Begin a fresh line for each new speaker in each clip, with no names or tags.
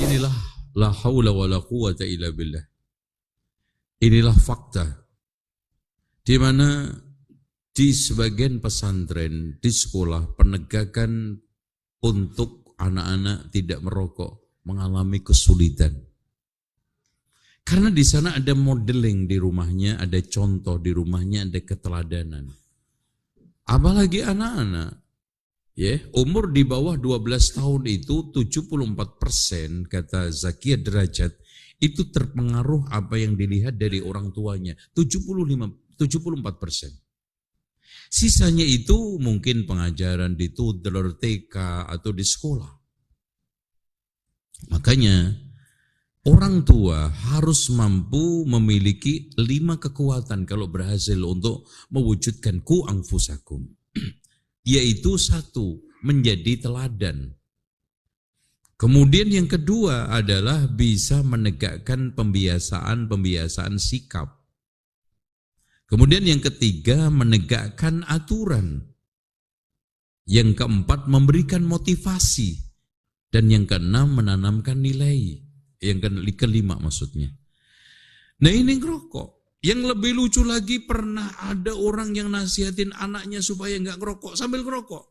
Inilah la haula wa la quwata illa billah. Inilah fakta di mana di sebagian pesantren, di sekolah, penegakan untuk anak-anak tidak merokok mengalami kesulitan. Karena di sana ada modeling di rumahnya, ada contoh di rumahnya, ada keteladanan. Apalagi anak-anak, ya, umur di bawah 12 tahun itu 74% kata Zakia Derajat itu terpengaruh apa yang dilihat dari orang tuanya, 74%. Sisanya itu mungkin pengajaran di toddler, TK atau di sekolah. Makanya orang tua harus mampu memiliki 5 kekuatan kalau berhasil untuk mewujudkan ku anfusakum. Yaitu 1, menjadi teladan. Kemudian yang kedua adalah bisa menegakkan pembiasaan sikap. Kemudian yang ketiga menegakkan aturan. Yang keempat memberikan motivasi. Dan yang keenam menanamkan nilai. Yang kelima maksudnya. Nah ini ngerokok. Yang lebih lucu lagi pernah ada orang yang nasihatin anaknya supaya nggak ngerokok sambil ngerokok.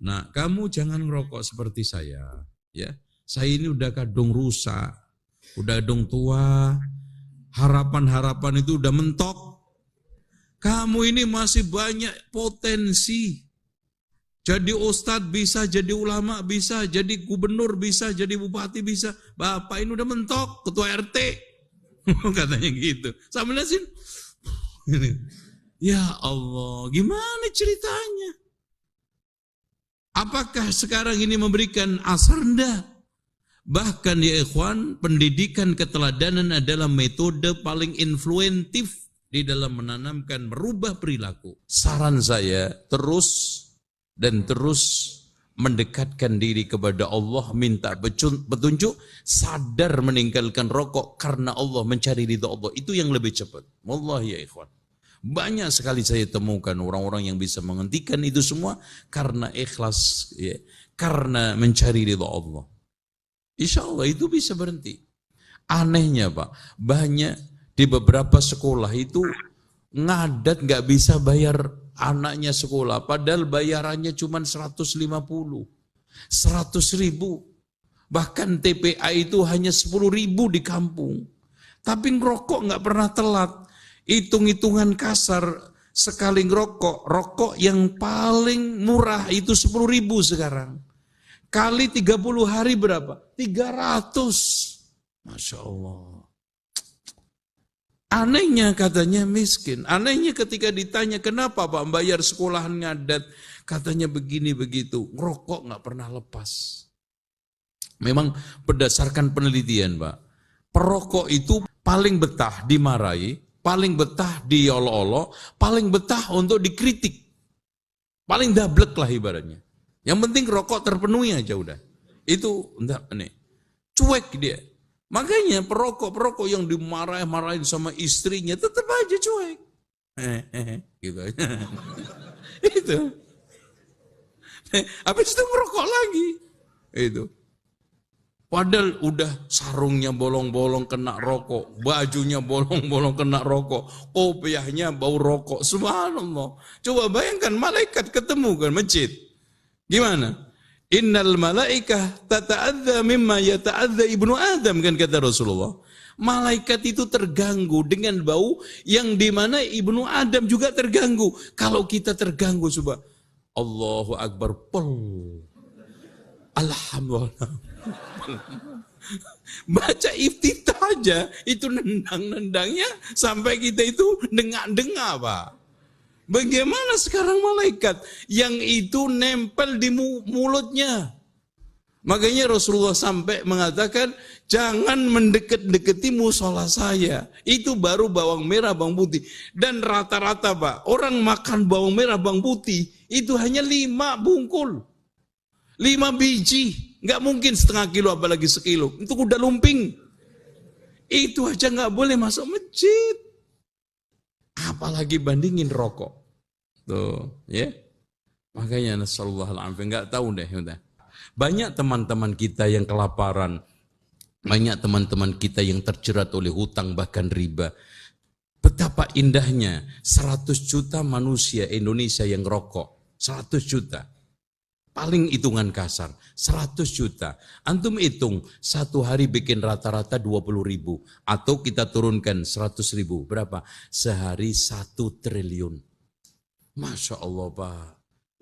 Nah kamu jangan ngerokok seperti saya. Ya, saya ini udah kadung rusak, udah kadung tua. Harapan-harapan itu udah mentok. Kamu ini masih banyak potensi. Jadi ustadz bisa, jadi ulama bisa, jadi gubernur bisa, jadi bupati bisa. Bapak ini udah mentok, ketua RT. Katanya gitu. Sambil lihatin. Ya Allah, gimana ceritanya? Apakah sekarang ini memberikan asar rendah? Bahkan ya ikhwan, pendidikan keteladanan adalah metode paling influentif di dalam menanamkan, merubah perilaku. Saran saya terus mendekatkan diri kepada Allah, minta petunjuk, sadar meninggalkan rokok karena Allah, mencari ridha Allah. Itu yang lebih cepat. Wallahi ya ikhwan. Banyak sekali saya temukan orang-orang yang bisa menghentikan itu semua karena ikhlas, ya, karena mencari ridha Allah. Insya Allah itu bisa berhenti. Anehnya Pak, banyak di beberapa sekolah itu ngadat gak bisa bayar anaknya sekolah, padahal bayarannya cuma 150, 100 ribu. Bahkan TPA itu hanya 10 ribu di kampung. Tapi ngerokok gak pernah telat. Hitung-hitungan kasar, sekali ngerokok, rokok yang paling murah itu 10 ribu sekarang. Kali 30 hari berapa? 300. Masya Allah. Anehnya katanya miskin. Anehnya ketika ditanya kenapa Pak bayar sekolahan ngadat. Katanya begini begitu. Ngerokok gak pernah lepas. Memang berdasarkan penelitian Pak. Perokok itu paling betah dimarahi. Paling betah diolok-olok. Paling betah untuk dikritik. Paling dablek lah ibaratnya. Yang penting rokok terpenuhi aja udah. Itu enggak nih. Cuek dia. Makanya perokok yang dimarah-marahin sama istrinya tetap aja cuek. Gitu aja. Itu. Habis itu merokok lagi. Itu. Padahal udah sarungnya bolong-bolong kena rokok, bajunya bolong-bolong kena rokok, kopiahnya bau rokok. Subhanallah. Coba bayangkan malaikat ketemu kan masjid. Gimana? Innal malaikah tata'adza mimma yata'adza ibnu Adam, kan kata Rasulullah. Malaikat itu terganggu dengan bau yang dimana ibnu Adam juga terganggu. Kalau kita terganggu, coba Allahu Akbar, Alhamdulillah. Baca iftitah aja itu nendang-nendangnya sampai kita itu dengak-dengak Pak. Bagaimana sekarang malaikat yang itu nempel di mulutnya? Makanya Rasulullah sampai mengatakan jangan mendekat-dekati musola saya. Itu baru bawang merah, bawang putih. Dan rata-rata Pak, orang makan bawang merah, bawang putih itu hanya 5 bungkul. 5 biji. Nggak mungkin setengah kilo apalagi sekilo. Itu udah lumping. Itu aja nggak boleh masuk masjid. Apalagi bandingin rokok. Tuh, ya. Makanya nasallallahu alaihi wasallam nggak tahu deh, udah. Banyak teman-teman kita yang kelaparan, banyak teman-teman kita yang terjerat oleh hutang bahkan riba. Betapa indahnya 100 juta manusia Indonesia yang rokok. 100 juta. Paling hitungan kasar, 100 juta. Antum hitung, satu hari bikin rata-rata 20 ribu. Atau kita turunkan 100 ribu. Berapa? Sehari 1 triliun. Masya Allah Pak.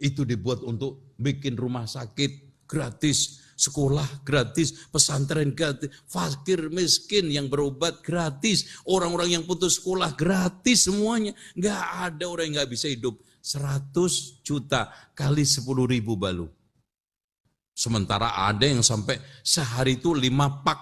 Itu dibuat untuk bikin rumah sakit gratis, sekolah gratis, pesantren gratis, fakir miskin yang berobat gratis, orang-orang yang putus sekolah gratis semuanya. Nggak ada orang yang nggak bisa hidup. 100 juta kali 10 ribu balu. Sementara ada yang sampai sehari itu 5 pak.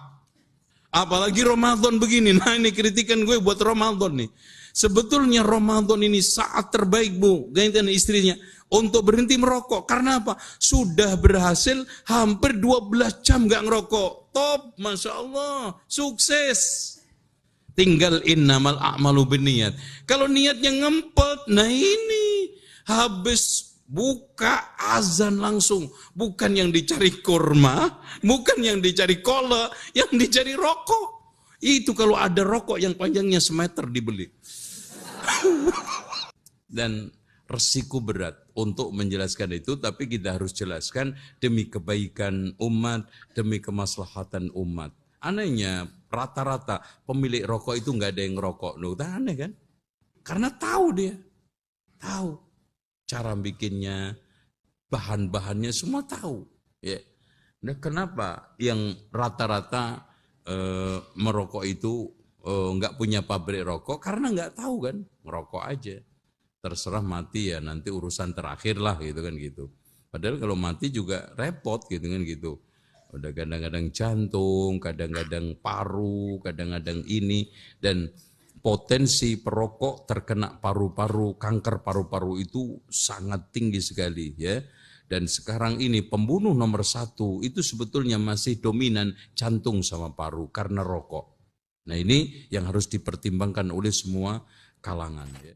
Apalagi Ramadan begini. Nah ini kritikan gue buat Ramadan nih. Sebetulnya Ramadan ini saat terbaik Bu, gantian istrinya, untuk berhenti merokok. Karena apa? Sudah berhasil hampir 12 jam gak ngerokok. Top, Masya Allah, sukses. Tinggal innamal a'malu binniyat. Kalau niatnya ngempet, nah ini habis buka azan langsung. Bukan yang dicari kurma, bukan yang dicari kola, yang dicari rokok. Itu kalau ada rokok yang panjangnya semeter dibeli. Dan resiko berat untuk menjelaskan itu, tapi kita harus jelaskan demi kebaikan umat, demi kemaslahatan umat. Anehnya rata-rata pemilik rokok itu nggak ada yang ngerokok. Loh, aneh kan? Karena tahu dia, tahu cara bikinnya, bahan-bahannya semua tahu. Ya. Nah, kenapa yang rata-rata merokok itu nggak punya pabrik rokok? Karena nggak tahu kan, ngerokok aja. Terserah mati ya nanti urusan terakhir lah gitu kan gitu. Padahal kalau mati juga repot gitu kan gitu. Udah kadang-kadang jantung, kadang-kadang paru, kadang-kadang ini, dan potensi perokok terkena paru-paru, kanker paru-paru itu sangat tinggi sekali ya. Dan sekarang ini pembunuh nomor 1 itu sebetulnya masih dominan jantung sama paru karena rokok. Nah ini yang harus dipertimbangkan oleh semua kalangan ya.